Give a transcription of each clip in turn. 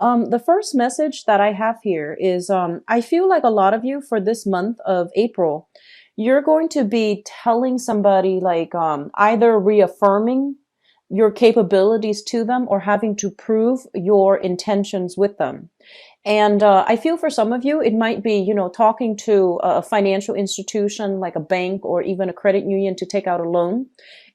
The first message that I have here is I feel like a lot of you for this month of April, you're going to be telling somebody like either reaffirming your capabilities to them or having to prove your intentions with them. And I feel for some of you, it might be, talking to a financial institution like a bank or even a credit union to take out a loan.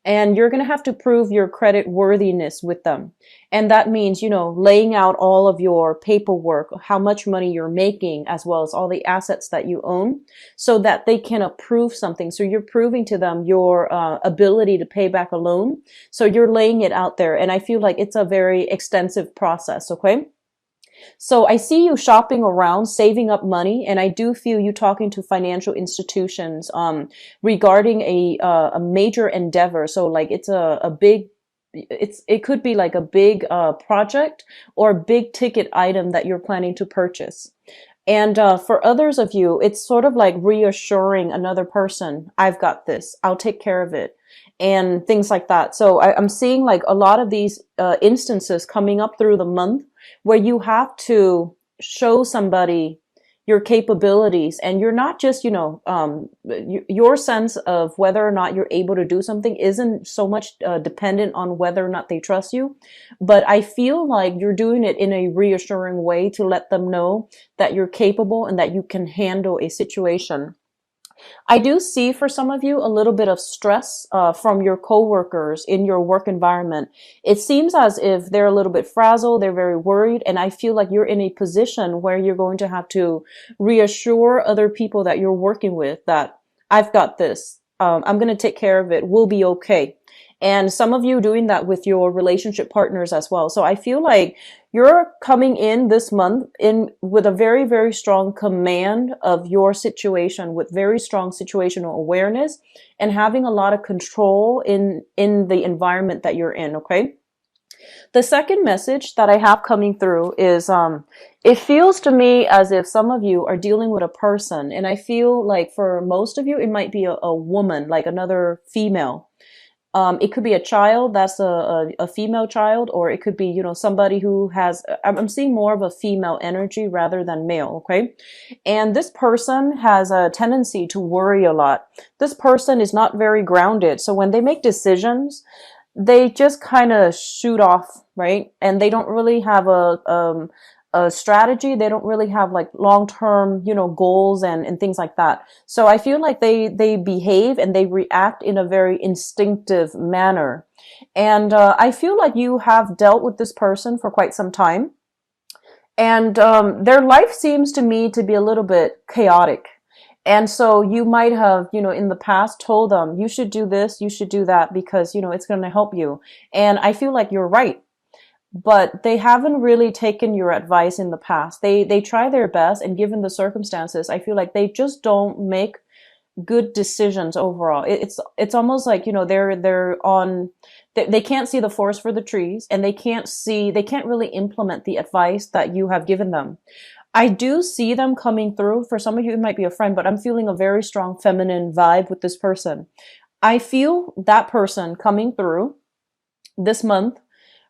And you're going to have to prove your credit worthiness with them. And that means, laying out all of your paperwork, how much money you're making, as well as all the assets that you own, so that they can approve something. So you're proving to them your ability to pay back a loan. So you're laying it out there. And I feel like it's a very extensive process. Okay. So I see you shopping around, saving up money, and I do feel you talking to financial institutions regarding a major endeavor. So like it's a big it could be like a big project or a big ticket item that you're planning to purchase. And for others of you, it's sort of like reassuring another person, I've got this, I'll take care of it, and things like that. So I'm seeing like a lot of these instances coming up through the month where you have to show somebody your capabilities, and you're not just, your sense of whether or not you're able to do something isn't so much dependent on whether or not they trust you. But I feel like you're doing it in a reassuring way to let them know that you're capable and that you can handle a situation. I do see for some of you a little bit of stress from your coworkers in your work environment. It seems as if they're a little bit frazzled, they're very worried, and I feel like you're in a position where you're going to have to reassure other people that you're working with that I've got this. I'm going to take care of it. We'll be okay. And some of you doing that with your relationship partners as well. So I feel like you're coming in this month in with a very, very strong command of your situation, with very strong situational awareness and having a lot of control in the environment that you're in. Okay. The second message that I have coming through is, it feels to me as if some of you are dealing with a person, and I feel like for most of you, it might be a woman, like another female. It could be a child that's a female child, or it could be, somebody who has, I'm seeing more of a female energy rather than male. Okay. And this person has a tendency to worry a lot. This person is not very grounded. So when they make decisions, they just kind of shoot off, right? And they don't really have a strategy. They don't really have like long-term, goals and things like that. So I feel like they behave and they react in a very instinctive manner. And I feel like you have dealt with this person for quite some time. And their life seems to me to be a little bit chaotic. And so you might have, in the past told them, you should do this, you should do that because, it's going to help you. And I feel like you're right. But they haven't really taken your advice in the past. They try their best, and given the circumstances, I feel like they just don't make good decisions overall. It's almost like, they can't see the forest for the trees, and they can't really implement the advice that you have given them. I do see them coming through. For some of you, it might be a friend, but I'm feeling a very strong feminine vibe with this person. I feel that person coming through this month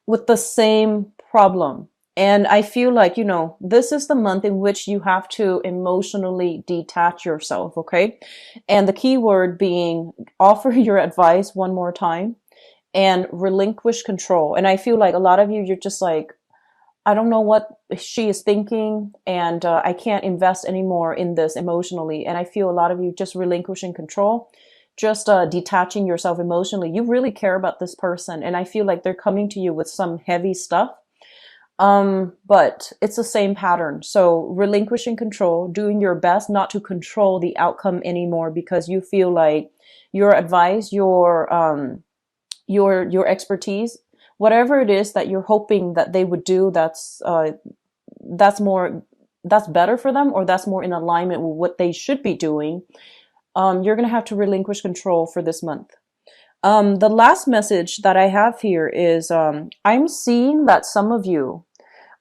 with the same problem. And I feel like, this is the month in which you have to emotionally detach yourself. Okay. And the key word being offer your advice one more time and relinquish control. And I feel like a lot of you, you're just like, I don't know what she is thinking, and I can't invest anymore in this emotionally. And I feel a lot of you just relinquishing control, just detaching yourself emotionally. You really care about this person, and I feel like they're coming to you with some heavy stuff. But it's the same pattern. So relinquishing control, doing your best not to control the outcome anymore, because you feel like your advice, your expertise, whatever it is that you're hoping that they would do, that's better for them, or that's more in alignment with what they should be doing. You're going to have to relinquish control for this month. The last message that I have here is, I'm seeing that some of you,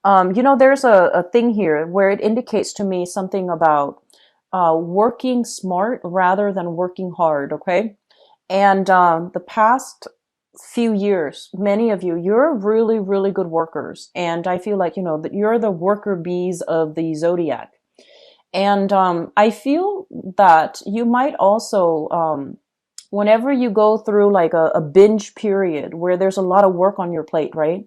there's a thing here where it indicates to me something about working smart rather than working hard. Okay. And the past few years, many of you, you're really, really good workers. And I feel like, that you're the worker bees of the zodiac. And I feel that you might also, whenever you go through like a binge period where there's a lot of work on your plate, right?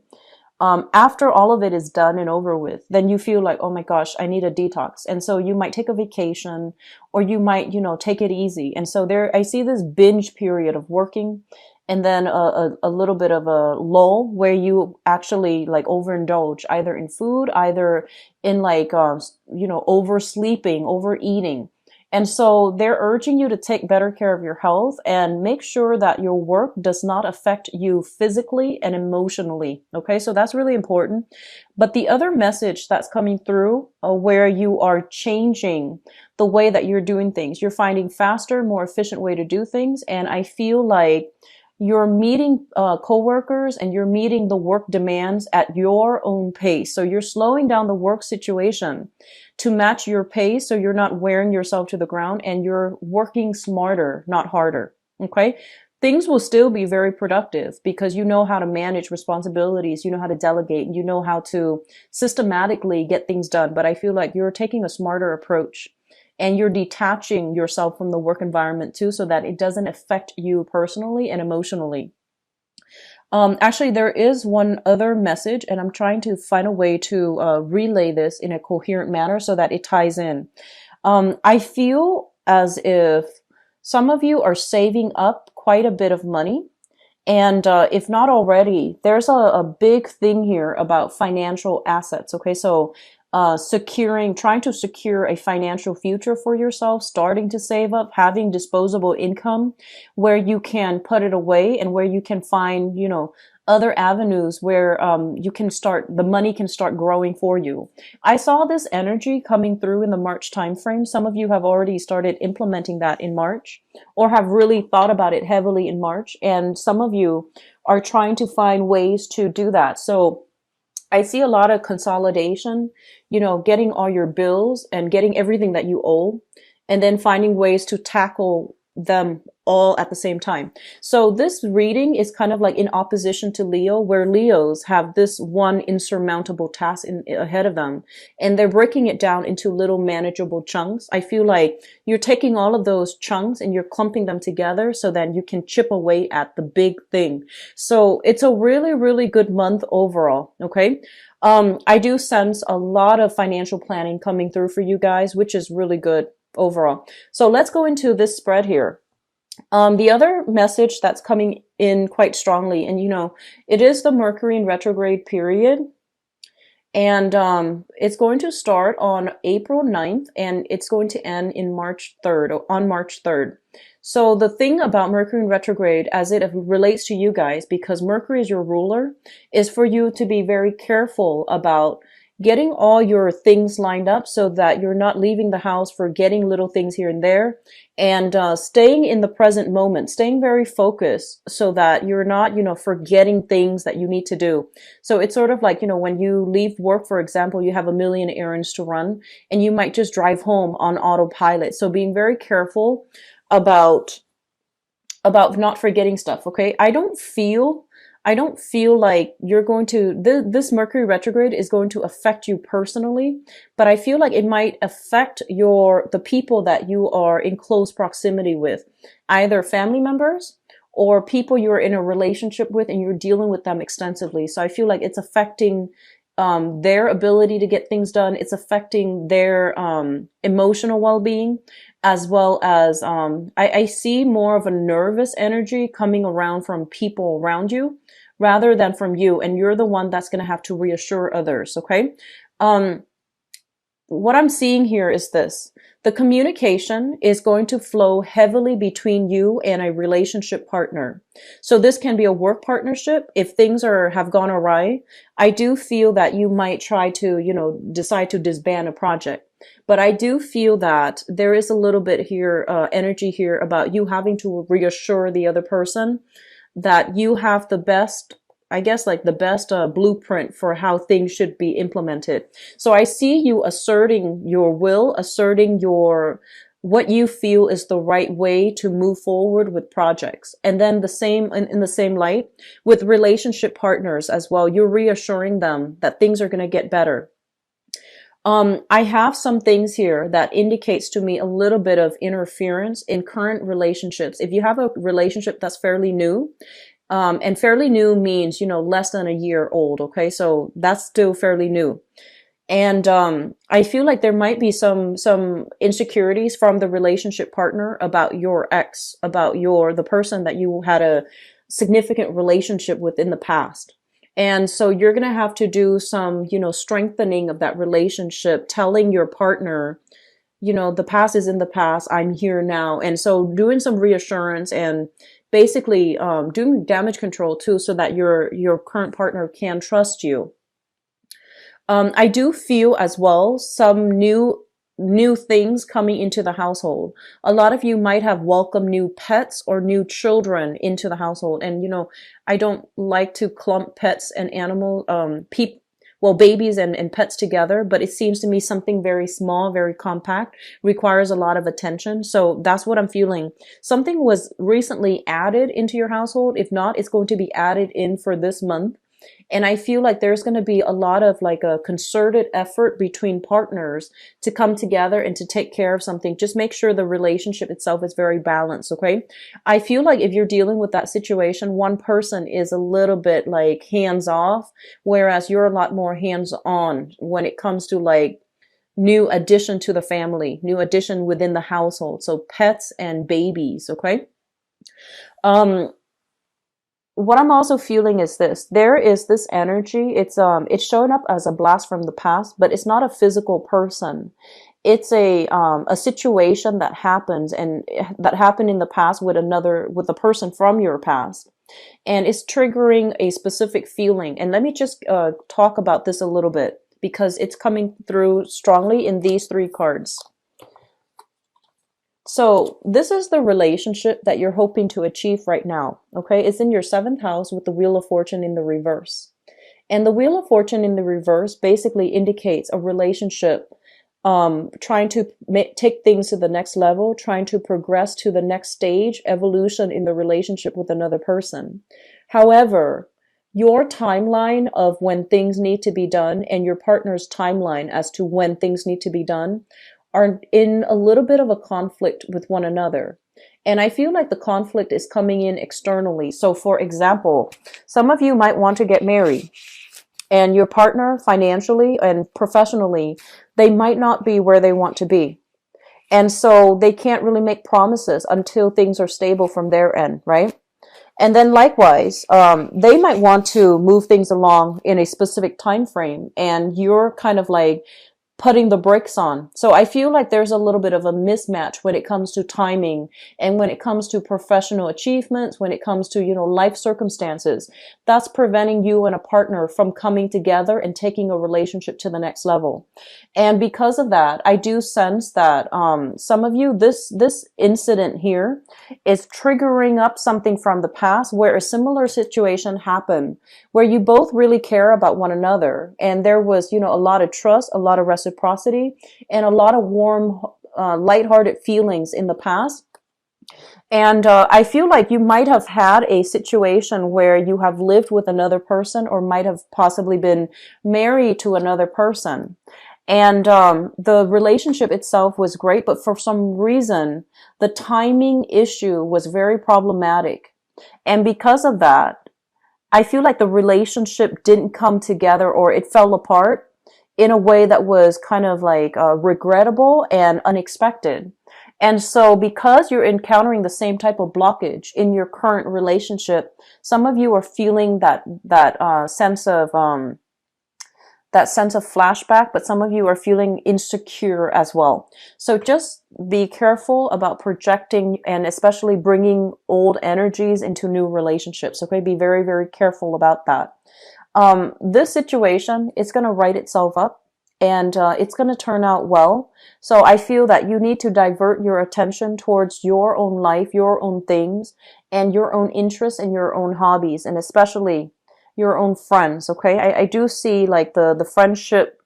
After all of it is done and over with, then you feel like, oh my gosh, I need a detox. And so you might take a vacation, or you might, take it easy. And so there, I see this binge period of working, and then a little bit of a lull where you actually like overindulge either in food, either in like, oversleeping, overeating. And so they're urging you to take better care of your health and make sure that your work does not affect you physically and emotionally. Okay, so that's really important. But the other message that's coming through, where you are changing the way that you're doing things, you're finding faster, more efficient way to do things. And I feel like you're meeting coworkers, and you're meeting the work demands at your own pace. So you're slowing down the work situation to match your pace, so you're not wearing yourself to the ground, and you're working smarter, not harder. Okay? Things will still be very productive because you know how to manage responsibilities, you know how to delegate, and you know how to systematically get things done. But I feel like you're taking a smarter approach, and you're detaching yourself from the work environment too, so that it doesn't affect you personally and emotionally. Actually, there is one other message, and I'm trying to find a way to relay this in a coherent manner so that it ties in. I feel as if some of you are saving up quite a bit of money. And if not already, there's a big thing here about financial assets. Okay, so trying to secure a financial future for yourself, starting to save up, having disposable income where you can put it away, and where you can find, other avenues where the money can start growing for you. I saw this energy coming through in the March timeframe. Some of you have already started implementing that in March, or have really thought about it heavily in March. And some of you are trying to find ways to do that. So I see a lot of consolidation, getting all your bills and getting everything that you owe, and then finding ways to tackle them all at the same time. So this reading is kind of like in opposition to Leo, where Leos have this one insurmountable task ahead of them, and they're breaking it down into little manageable chunks. I feel like you're taking all of those chunks and you're clumping them together so that you can chip away at the big thing. So it's a really, really good month overall. Okay. I do sense a lot of financial planning coming through for you guys, which is really good overall. So let's go into this spread here. The other message that's coming in quite strongly, and it is the Mercury in retrograde period. And it's going to start on April 9th, and it's going to end on March 3rd. So the thing about Mercury in retrograde, as it relates to you guys, because Mercury is your ruler, is for you to be very careful about getting all your things lined up so that you're not leaving the house forgetting little things here and there, and staying in the present moment, staying very focused so that you're not, forgetting things that you need to do. So it's sort of like, when you leave work, for example, you have a million errands to run, and you might just drive home on autopilot. So being very careful about not forgetting stuff. Okay. I don't feel like you're going to, this Mercury retrograde is going to affect you personally, but I feel like it might affect the people that you are in close proximity with, either family members or people you're in a relationship with and you're dealing with them extensively. So I feel like it's affecting their ability to get things done. It's affecting their emotional well-being, as well as I see more of a nervous energy coming around from people around you rather than from you. And you're the one that's going to have to reassure others. Okay. What I'm seeing here is this. The communication is going to flow heavily between you and a relationship partner. So this can be a work partnership. If things have gone awry, I do feel that you might try to, decide to disband a project. But I do feel that there is a little bit here, energy here about you having to reassure the other person that you have the best, I guess, like the best blueprint for how things should be implemented. So I see you asserting your will, asserting your what you feel is the right way to move forward with projects. And then the same in the same light with relationship partners as well. You're reassuring them that things are going to get better. I have some things here that indicates to me a little bit of interference in current relationships. If you have a relationship that's fairly new, and fairly new means, less than a year old. Okay. So that's still fairly new. And I feel like there might be some insecurities from the relationship partner about your ex, about the person that you had a significant relationship with in the past. And so you're going to have to do some, strengthening of that relationship, telling your partner, the past is in the past. I'm here now. And so doing some reassurance and basically doing damage control too, so that your current partner can trust you. I do feel as well some new things coming into the household. A lot of you might have welcomed new pets or new children into the household. And I don't like to clump pets and babies and pets together, but it seems to me something very small, very compact, requires a lot of attention. So that's what I'm feeling. Something was recently added into your household. If not, it's going to be added in for this month. And I feel like there's going to be a lot of like a concerted effort between partners to come together and to take care of something. Just make sure the relationship itself is very balanced. Okay. I feel like if you're dealing with that situation, one person is a little bit like hands off, whereas you're a lot more hands on when it comes to like new addition to the family, new addition within the household. So pets and babies. Okay. Um, what I'm also feeling is this. There is this energy. It's showing up as a blast from the past, but it's not a physical person. It's a situation that happens and that happened in the past with a person from your past. And it's triggering a specific feeling. And let me just talk about this a little bit because it's coming through strongly in these three cards. So this is the relationship that you're hoping to achieve right now. Okay. It's in your seventh house with the Wheel of Fortune in the reverse. And the Wheel of Fortune in the reverse basically indicates a relationship, trying to take things to the next level, trying to progress to the next stage, evolution in the relationship with another person. However, your timeline of when things need to be done and your partner's timeline as to when things need to be done are in a little bit of a conflict with one another. And I feel like the conflict is coming in externally. So for example, some of you might want to get married and your partner financially and professionally, they might not be where they want to be. And so they can't really make promises until things are stable from their end, right? And then likewise, they might want to move things along in a specific time frame and you're kind of like putting the brakes on. So I feel like there's a little bit of a mismatch when it comes to timing and when it comes to professional achievements, when it comes to, life circumstances. That's preventing you and a partner from coming together and taking a relationship to the next level. And because of that, I do sense that some of you, this incident here is triggering up something from the past where a similar situation happened, where you both really care about one another. And there was, a lot of trust, a lot of reciprocity, and a lot of warm, lighthearted feelings in the past. And I feel like you might have had a situation where you have lived with another person or might have possibly been married to another person. And the relationship itself was great, but for some reason, the timing issue was very problematic. And because of that, I feel like the relationship didn't come together or it fell apart in a way that was kind of like regrettable and unexpected. And so because you're encountering the same type of blockage in your current relationship, some of you are feeling that sense of flashback, but some of you are feeling insecure as well. So just be careful about projecting and especially bringing old energies into new relationships. Okay. Be very, very careful about that. This situation is going to write itself up and it's going to turn out well. So I feel that you need to divert your attention towards your own life, your own things, and your own interests and your own hobbies, and especially your own friends. Okay. I do see like the friendship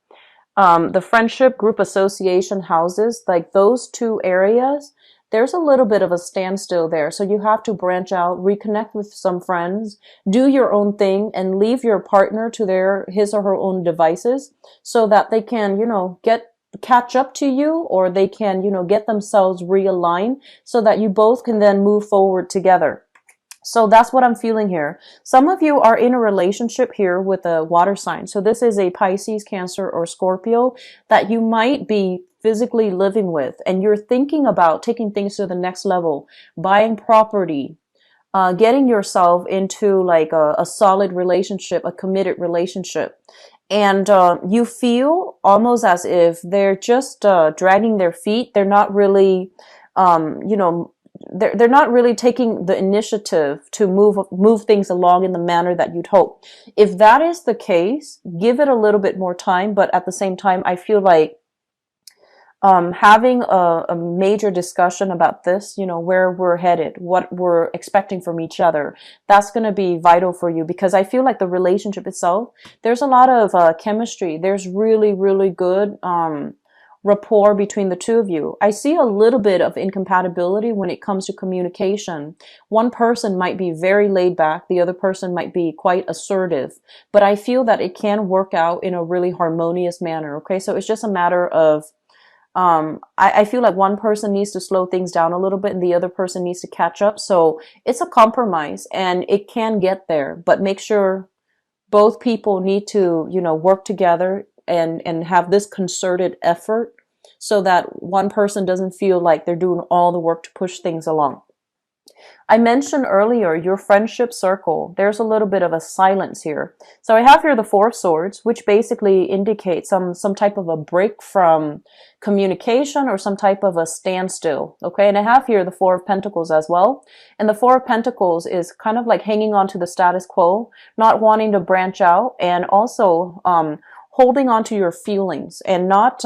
The friendship group association houses, like those two areas, there's a little bit of a standstill there. So you have to branch out, reconnect with some friends, do your own thing, and leave your partner to his or her own devices so that they can, catch up to you, or they can, get themselves realigned so that you both can then move forward together. So that's what I'm feeling here. Some of you are in a relationship here with a water sign. So this is a Pisces, Cancer, or Scorpio that you might be physically living with, and you're thinking about taking things to the next level, buying property, getting yourself into like a solid relationship, a committed relationship. And you feel almost as if they're just dragging their feet. They're not really, you know, they're not really taking the initiative to move things along in the manner that you'd hope. If that is the case, give it a little bit more time. But at the same time, I feel like having a major discussion about this, where we're headed, what we're expecting from each other, that's going to be vital for you, because I feel like the relationship itself, there's a lot of chemistry. There's really, really good rapport between the two of you. I see a little bit of incompatibility when it comes to communication. One person might be very laid back, the other person might be quite assertive, but I feel that it can work out in a really harmonious manner. Okay, so it's just a matter of I feel like one person needs to slow things down a little bit and the other person needs to catch up. So it's a compromise and it can get there, but make sure both people need to, work together and have this concerted effort so that one person doesn't feel like they're doing all the work to push things along. I mentioned earlier your friendship circle. There's a little bit of a silence here. So I have here the Four of Swords, which basically indicates some type of a break from communication or some type of a standstill. Okay, and I have here the Four of Pentacles as well. And the Four of Pentacles is kind of like hanging on to the status quo, not wanting to branch out, and also holding on to your feelings and not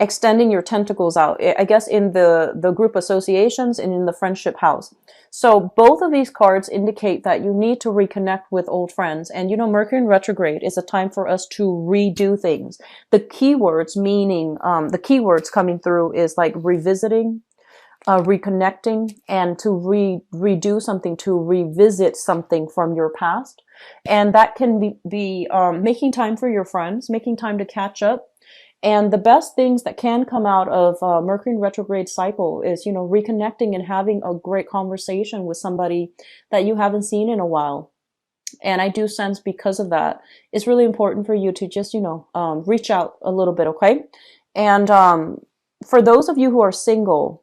extending your tentacles out, I guess, in the group associations and in the friendship house. So both of these cards indicate that you need to reconnect with old friends. And Mercury in retrograde is a time for us to redo things. The keywords meaning, the keywords coming through is like revisiting, reconnecting, and to redo something, to revisit something from your past. And that can be making time for your friends, making time to catch up. And the best things that can come out of Mercury in retrograde cycle is, reconnecting and having a great conversation with somebody that you haven't seen in a while. And I do sense because of that, it's really important for you to just, reach out a little bit, okay? And for those of you who are single,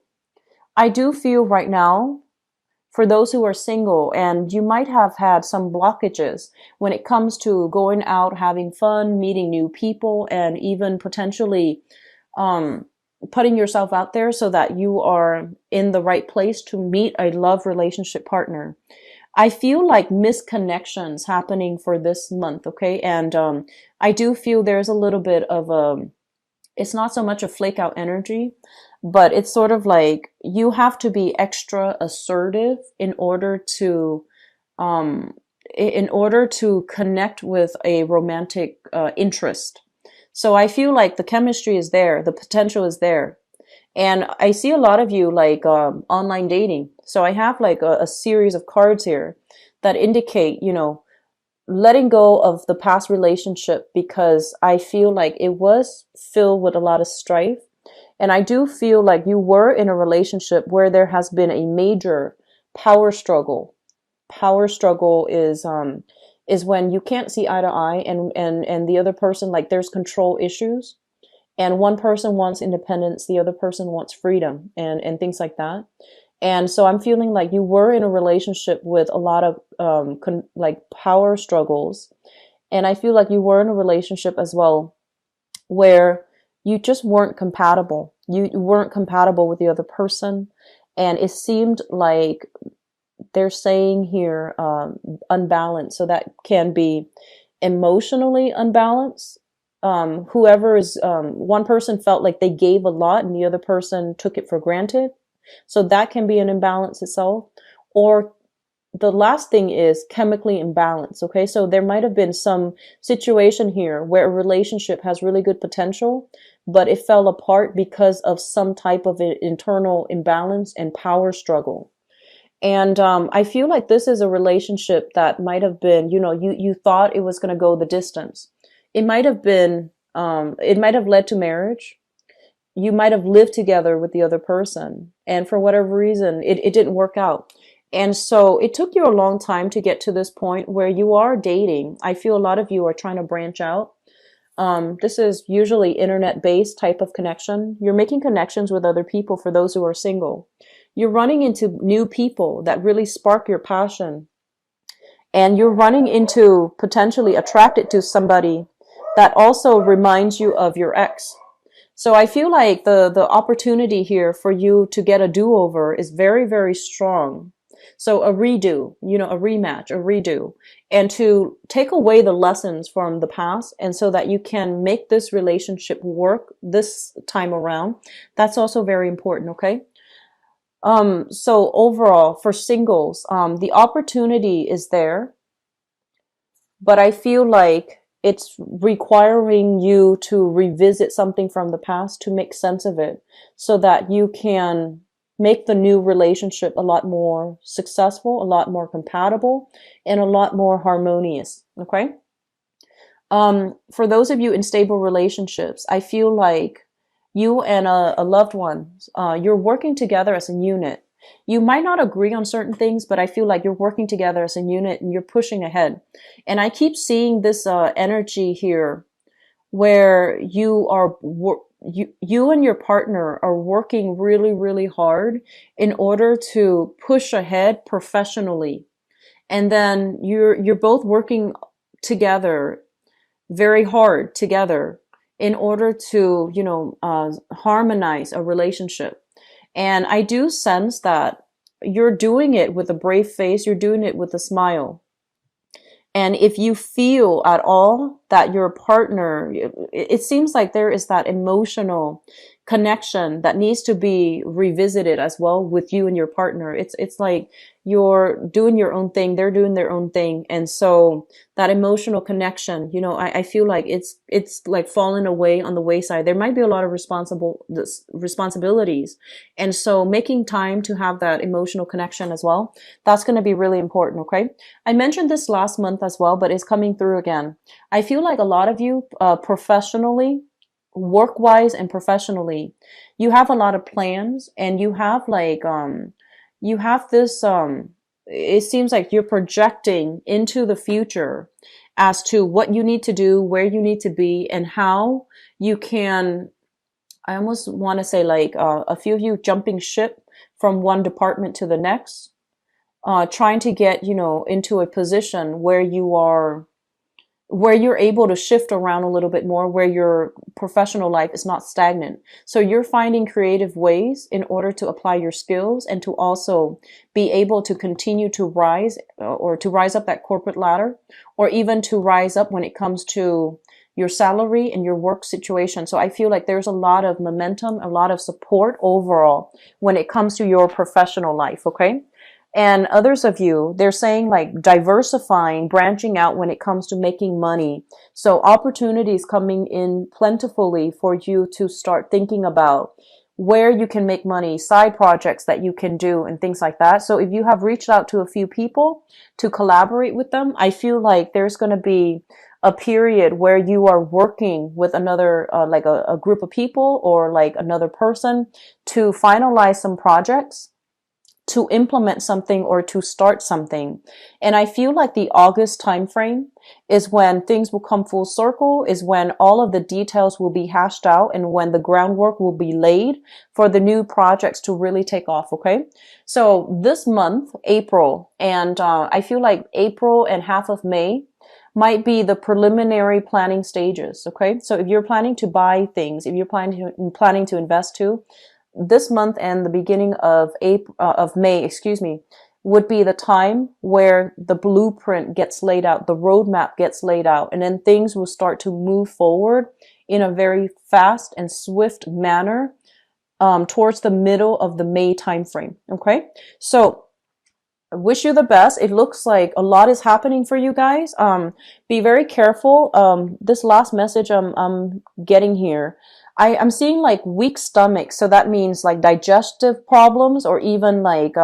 I do feel right now, for those who are single, and you might have had some blockages when it comes to going out, having fun, meeting new people, and even potentially putting yourself out there so that you are in the right place to meet a love relationship partner. I feel like misconnections happening for this month, okay? And I do feel there's a little bit of it's not so much a flake out energy, but it's sort of like you have to be extra assertive in order to connect with a romantic interest. So I feel like the chemistry is there, the potential is there. And I see a lot of you like online dating. So I have like a series of cards here that indicate, letting go of the past relationship, because I feel like it was filled with a lot of strife. And I do feel like you were in a relationship where there has been a major power struggle. Power struggle is when you can't see eye to eye and the other person, like there's control issues, and one person wants independence, the other person wants freedom and things like that. And so I'm feeling like you were in a relationship with a lot of like power struggles. And I feel like you were in a relationship as well where you just weren't compatible. You weren't compatible with the other person. And it seemed like they're saying here unbalanced. So that can be emotionally unbalanced. Whoever is, one person felt like they gave a lot and the other person took it for granted. So that can be an imbalance itself. Or the last thing is chemically imbalanced. Okay, so there might have been some situation here where a relationship has really good potential, but it fell apart because of some type of internal imbalance and power struggle. And I feel like this is a relationship that might have been, you thought it was going to go the distance. It might have been, it might have led to marriage. You might have lived together with the other person, and for whatever reason, it didn't work out. And so it took you a long time to get to this point where you are dating. I feel a lot of you are trying to branch out. This is usually internet-based type of connection. You're making connections with other people for those who are single. You're running into new people that really spark your passion. And you're running into potentially attracted to somebody that also reminds you of your ex. So I feel like the opportunity here for you to get a do-over is very, very strong. So a redo, a rematch, a redo, and to take away the lessons from the past, and so that you can make this relationship work this time around. That's also very important, okay? So overall, for singles, the opportunity is there, but I feel like it's requiring you to revisit something from the past to make sense of it, so that you can make the new relationship a lot more successful, a lot more compatible, and a lot more harmonious. Okay. For those of you in stable relationships, I feel like you and a loved one, you're working together as a unit. You might not agree on certain things, but I feel like you're working together as a unit and you're pushing ahead. And I keep seeing this energy here where you and your partner are working really, really hard in order to push ahead professionally. And then you're both working together very hard together in order to, harmonize a relationship. And I do sense that you're doing it with a brave face, you're doing it with a smile. And if you feel at all that your partner, it seems like there is that emotional connection that needs to be revisited as well with you and your partner. It's like you're doing your own thing, they're doing their own thing. And so that emotional connection, I feel like it's like falling away on the wayside. There might be a lot of responsibilities. And so making time to have that emotional connection as well, that's going to be really important. Okay. I mentioned this last month as well, but it's coming through again. I feel like a lot of you, professionally, work-wise and professionally, you have a lot of plans, and you have like, you have this, it seems like you're projecting into the future as to what you need to do, where you need to be, and how you can, I almost want to say like, a few of you jumping ship from one department to the next, trying to get, into a position where you're able to shift around a little bit more, where your professional life is not stagnant. So you're finding creative ways in order to apply your skills and to also be able to continue to rise, or to rise up that corporate ladder, or even to rise up when it comes to your salary and your work situation. So I feel like there's a lot of momentum, a lot of support overall when it comes to your professional life. Okay. And others of you, they're saying like diversifying, branching out when it comes to making money. So opportunities coming in plentifully for you to start thinking about where you can make money, side projects that you can do, and things like that. So if you have reached out to a few people to collaborate with them, I feel like there's going to be a period where you are working with another, like a group of people, or like another person, to finalize some projects, to implement something, or to start something. And I feel like the August timeframe is when things will come full circle, is when all of the details will be hashed out, and when the groundwork will be laid for the new projects to really take off. Okay. So this month, April, and I feel like April and half of May might be the preliminary planning stages. Okay. So if you're planning to buy things, if you're planning to invest too, this month and the beginning of May, would be the time where the blueprint gets laid out, the roadmap gets laid out, and then things will start to move forward in a very fast and swift manner, towards the middle of the May timeframe. Okay, so I wish you the best. It looks like a lot is happening for you guys. Be very careful. This last message I'm getting here, I'm seeing like weak stomach. So that means like digestive problems or even like,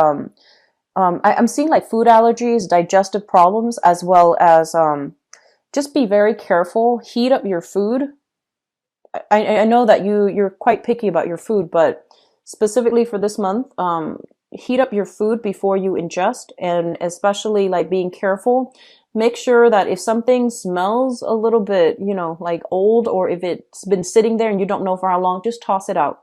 I'm seeing like food allergies, digestive problems, as well as, just be very careful. Heat up your food. I know that you're quite picky about your food, but specifically for this month, heat up your food before you ingest, and especially like being careful. Make sure that if something smells a little bit, like old, or if it's been sitting there and you don't know for how long, just toss it out.